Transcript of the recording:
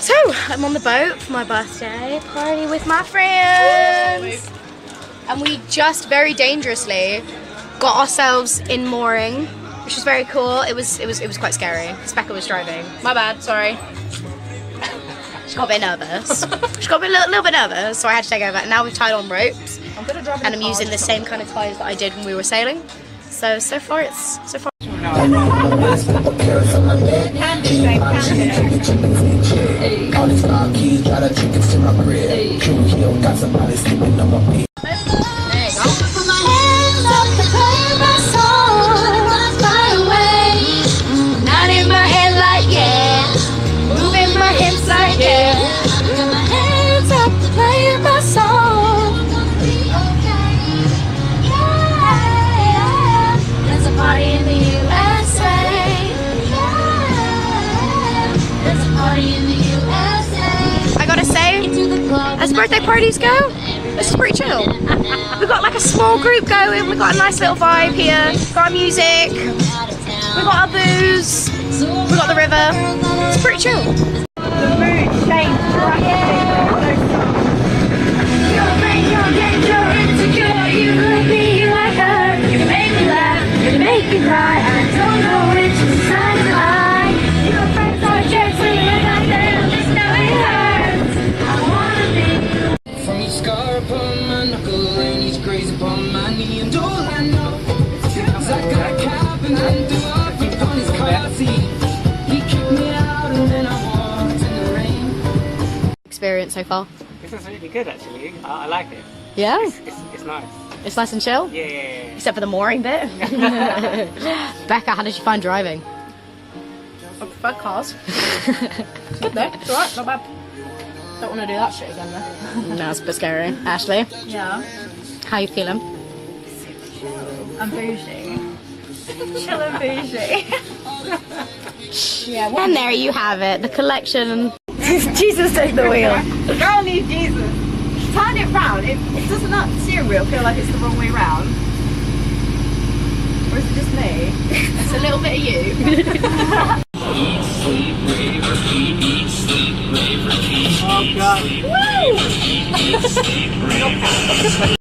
So, I'm on the boat for my birthday party with my friends. And we just very dangerously got ourselves in mooring, which was very cool. It was quite scary. Becca was driving. My bad, sorry. She got a bit nervous. She got a little bit nervous, so I had to take over. And now we've tied on ropes. And I'm using the same kind of ties that I did when we were sailing. So far it's as birthday parties go, this is pretty chill. We've got like a small group going, we've got a nice little vibe here, we've got our music, we've got our booze, we've got the river, it's pretty chill. The mood changed drastically. You're insecure, you could be like her, you make me laugh, you make me cry, I don't know which side to lie. Your friends are jerks when you look like them, just know it hurts. Scar upon my knuckle and he's crazy upon my knee, and all I know is I got a cap and then do off upon his car seat. He kicked me out and then I walked in the rain. Experience so far? This is really good actually. I like it. Yeah? It's nice. It's nice and chill? Yeah. Except for the mooring bit. Becca, how did you find driving? I prefer cars. Good though, it's alright, not bad. Don't want to do that shit again though. No, it's a bit scary. Ashley, Yeah. how you feeling? I'm bougie. Chill and bougie. Yeah, And there you have it, the collection. Jesus take the wheel. Girl needs Jesus. Turn it round. It doesn't that steering wheel feel like it's the wrong way round? Or is it just me? It's a little bit of you. Eat, sleep, rave, repeat, eat, sleep, rave, repeat. Oh god. Eat, sleep, rave, repeat.